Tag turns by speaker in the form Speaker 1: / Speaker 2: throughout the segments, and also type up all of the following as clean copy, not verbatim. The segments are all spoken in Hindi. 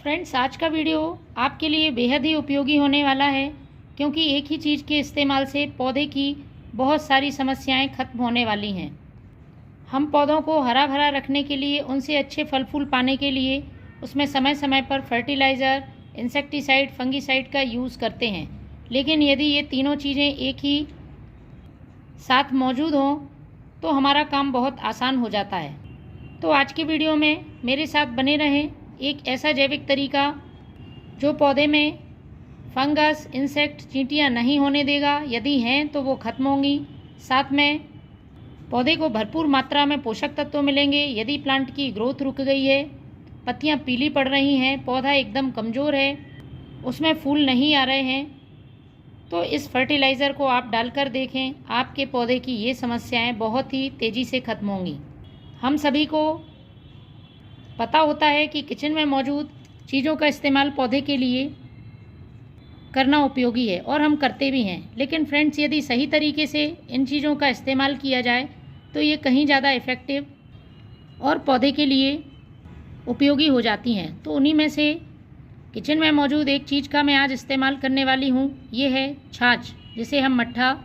Speaker 1: फ्रेंड्स, आज का वीडियो आपके लिए बेहद ही उपयोगी होने वाला है, क्योंकि एक ही चीज़ के इस्तेमाल से पौधे की बहुत सारी समस्याएं खत्म होने वाली हैं। हम पौधों को हरा भरा रखने के लिए, उनसे अच्छे फल फूल पाने के लिए उसमें समय समय पर फर्टिलाइज़र, इंसेक्टिसाइड, फंगिसाइड का यूज़ करते हैं। लेकिन यदि ये तीनों चीज़ें एक ही साथ मौजूद हों तो हमारा काम बहुत आसान हो जाता है। तो आज की वीडियो में मेरे साथ बने रहें। एक ऐसा जैविक तरीका जो पौधे में फंगस, इंसेक्ट, चींटियाँ नहीं होने देगा, यदि हैं तो वो खत्म होंगी। साथ में पौधे को भरपूर मात्रा में पोषक तत्व मिलेंगे। यदि प्लांट की ग्रोथ रुक गई है, पत्तियाँ पीली पड़ रही हैं, पौधा एकदम कमज़ोर है, उसमें फूल नहीं आ रहे हैं, तो इस फर्टिलाइज़र को आप डालकर देखें। आपके पौधे की ये समस्याएं बहुत ही तेज़ी से खत्म होंगी। हम सभी को पता होता है कि किचन में मौजूद चीज़ों का इस्तेमाल पौधे के लिए करना उपयोगी है और हम करते भी हैं। लेकिन फ्रेंड्स, यदि सही तरीके से इन चीज़ों का इस्तेमाल किया जाए तो ये कहीं ज़्यादा इफ़ेक्टिव और पौधे के लिए उपयोगी हो जाती हैं। तो उन्हीं में से किचन में मौजूद एक चीज़ का मैं आज इस्तेमाल करने वाली हूँ। ये है छाछ, जिसे हम मट्ठा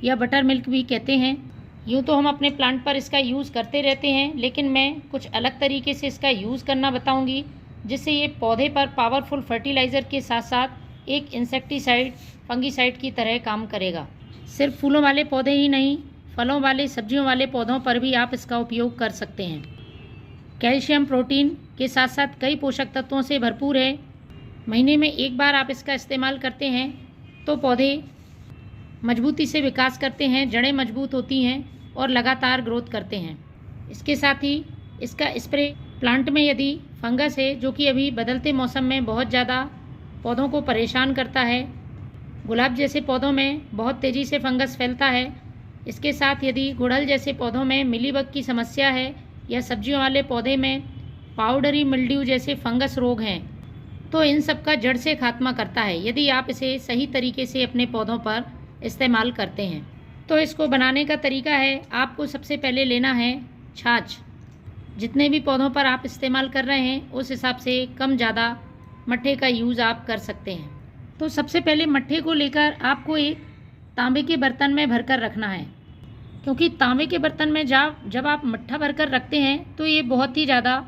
Speaker 1: या बटर मिल्क भी कहते हैं। यूँ तो हम अपने प्लांट पर इसका यूज़ करते रहते हैं, लेकिन मैं कुछ अलग तरीके से इसका यूज़ करना बताऊंगी, जिससे ये पौधे पर पावरफुल फर्टिलाइज़र के साथ साथ एक इंसेक्टिसाइड, फंगिसाइड की तरह काम करेगा। सिर्फ फूलों वाले पौधे ही नहीं, फलों वाले, सब्जियों वाले पौधों पर भी आप इसका उपयोग कर सकते हैं। कैल्शियम, प्रोटीन के साथ साथ कई पोषक तत्वों से भरपूर है। महीने में एक बार आप इसका इस्तेमाल करते हैं तो पौधे मजबूती से विकास करते हैं, जड़ें मजबूत होती हैं और लगातार ग्रोथ करते हैं। इसके साथ ही इसका स्प्रे प्लांट में यदि फंगस है, जो कि अभी बदलते मौसम में बहुत ज़्यादा पौधों को परेशान करता है, गुलाब जैसे पौधों में बहुत तेज़ी से फंगस फैलता है। इसके साथ यदि गुड़हल जैसे पौधों में मिलीबग की समस्या है, या सब्जियों वाले पौधे में पाउडरी मिल्ड्यू जैसे फंगस रोग हैं, तो इन सब का जड़ से खात्मा करता है यदि आप इसे सही तरीके से अपने पौधों पर इस्तेमाल करते हैं। तो इसको बनाने का तरीका है, आपको सबसे पहले लेना है छाछ। जितने भी पौधों पर आप इस्तेमाल कर रहे हैं उस हिसाब से कम ज़्यादा मट्ठे का यूज़ आप कर सकते हैं। तो सबसे पहले मट्ठे को लेकर आपको एक तांबे के बर्तन में भरकर रखना है, क्योंकि तांबे के बर्तन में जब आप मट्ठा भरकर रखते हैं तो ये बहुत ही ज़्यादा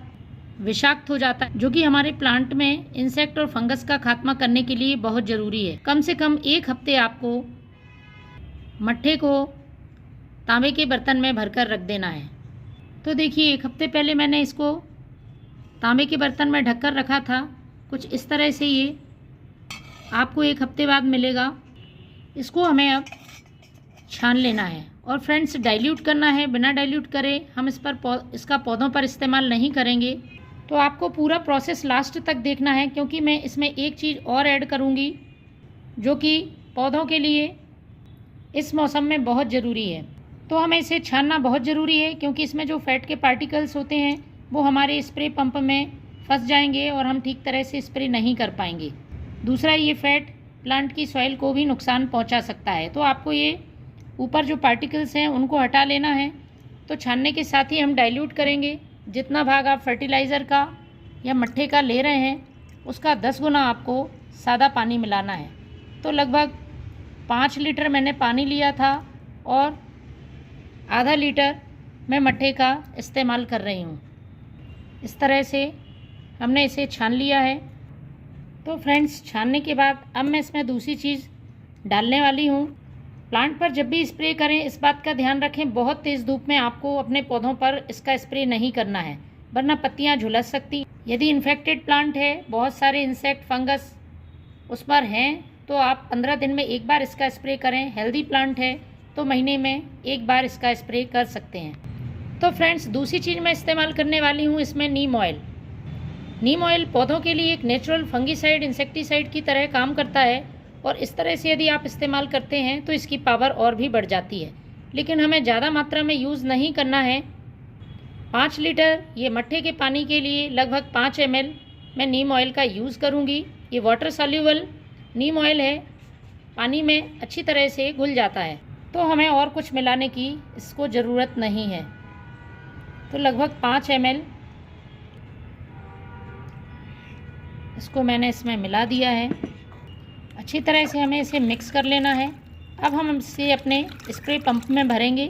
Speaker 1: विषाक्त हो जाता है, जो कि हमारे प्लांट में इंसेक्ट और फंगस का खात्मा करने के लिए बहुत ज़रूरी है। कम से कम 1 हफ्ते आपको मट्ठे को तांबे के बर्तन में भरकर रख देना है। तो देखिए, 1 हफ्ते पहले मैंने इसको तांबे के बर्तन में ढककर रखा था। कुछ इस तरह से ये आपको 1 हफ्ते बाद मिलेगा। इसको हमें अब छान लेना है और फ्रेंड्स, डाइल्यूट करना है। बिना डाइल्यूट करे हम इसका पौधों पर इस्तेमाल नहीं करेंगे। तो आपको पूरा प्रोसेस लास्ट तक देखना है, क्योंकि मैं इसमें एक चीज़ और ऐड करूँगी जो कि पौधों के लिए इस मौसम में बहुत ज़रूरी है। तो हमें इसे छानना बहुत ज़रूरी है, क्योंकि इसमें जो फैट के पार्टिकल्स होते हैं वो हमारे स्प्रे पंप में फंस जाएंगे और हम ठीक तरह से स्प्रे नहीं कर पाएंगे। दूसरा, ये फैट प्लांट की सॉइल को भी नुकसान पहुंचा सकता है। तो आपको ये ऊपर जो पार्टिकल्स हैं उनको हटा लेना है। तो छानने के साथ ही हम डाइल्यूट करेंगे। जितना भाग आप फर्टिलाइज़र का या मट्ठे का ले रहे हैं उसका 10 गुना आपको सादा पानी मिलाना है। तो लगभग 5 लीटर मैंने पानी लिया था और आधा लीटर मैं मट्ठे का इस्तेमाल कर रही हूँ। इस तरह से हमने इसे छान लिया है। तो फ्रेंड्स, छानने के बाद अब मैं इसमें दूसरी चीज़ डालने वाली हूँ। प्लांट पर जब भी स्प्रे करें इस बात का ध्यान रखें, बहुत तेज़ धूप में आपको अपने पौधों पर इसका स्प्रे नहीं करना है, वरना पत्तियाँ झुलस सकती। यदि इन्फेक्टेड प्लांट है, बहुत सारे इंसेक्ट, फंगस उस पर हैं, तो आप 15 दिन में एक बार इसका स्प्रे करें। हेल्दी प्लांट है तो महीने में एक बार इसका स्प्रे कर सकते हैं। तो फ्रेंड्स, दूसरी चीज़ मैं इस्तेमाल करने वाली हूँ इसमें नीम ऑयल। नीम ऑयल पौधों के लिए एक नेचुरल फंगिसाइड, इंसेक्टिसाइड की तरह काम करता है, और इस तरह से यदि आप इस्तेमाल करते हैं तो इसकी पावर और भी बढ़ जाती है। लेकिन हमें ज़्यादा मात्रा में यूज़ नहीं करना है। 5 लीटर ये मट्ठे के पानी के लिए लगभग 5 ml मैं नीम ऑयल का यूज़ करूँगी। ये वाटर सॉल्यूबल नीम ऑयल है, पानी में अच्छी तरह से घुल जाता है, तो हमें और कुछ मिलाने की इसको ज़रूरत नहीं है। तो लगभग 5 ml इसको मैंने इसमें मिला दिया है। अच्छी तरह से हमें इसे मिक्स कर लेना है। अब हम इसे अपने स्प्रे पंप में भरेंगे।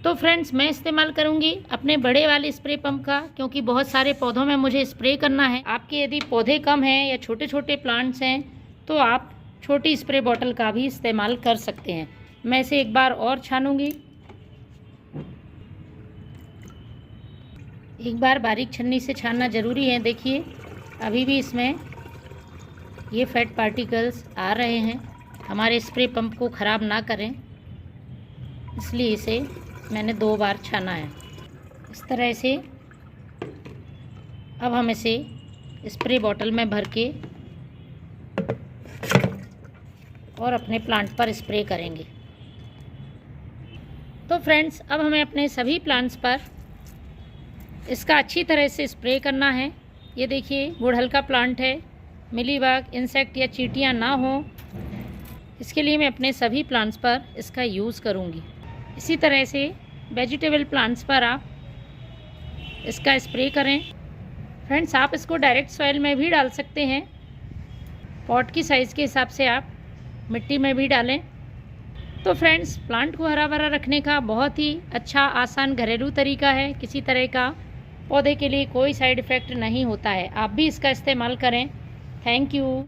Speaker 1: तो फ्रेंड्स, मैं इस्तेमाल करूंगी अपने बड़े वाले स्प्रे पंप का, क्योंकि बहुत सारे पौधों में मुझे स्प्रे करना है। आपके यदि पौधे कम हैं या छोटे छोटे प्लांट्स हैं तो आप छोटी स्प्रे बॉटल का भी इस्तेमाल कर सकते हैं। मैं इसे एक बार और छानूंगी। एक बार बारीक छन्नी से छानना ज़रूरी है। देखिए, अभी भी इसमें ये फैट पार्टिकल्स आ रहे हैं, हमारे स्प्रे पंप को ख़राब ना करें, इसलिए इसे मैंने 2 बार छाना है। इस तरह से अब हम इसे स्प्रे बॉटल में भर के और अपने प्लांट पर स्प्रे करेंगे। तो फ्रेंड्स, अब हमें अपने सभी प्लांट्स पर इसका अच्छी तरह से स्प्रे करना है। ये देखिए, गुड़हल का प्लांट है, मिलीबग, इंसेक्ट या चींटियाँ ना हो, इसके लिए मैं अपने सभी प्लांट्स पर इसका यूज़ करूँगी। इसी तरह से वेजिटेबल प्लांट्स पर आप इसका स्प्रे करें। फ्रेंड्स, आप इसको डायरेक्ट सॉइल में भी डाल सकते हैं। पॉट की साइज़ के हिसाब से आप मिट्टी में भी डालें। तो फ्रेंड्स, प्लांट को हरा भरा रखने का बहुत ही अच्छा आसान घरेलू तरीका है। किसी तरह का पौधे के लिए कोई साइड इफ़ेक्ट नहीं होता है। आप भी इसका इस्तेमाल करें। Thank you.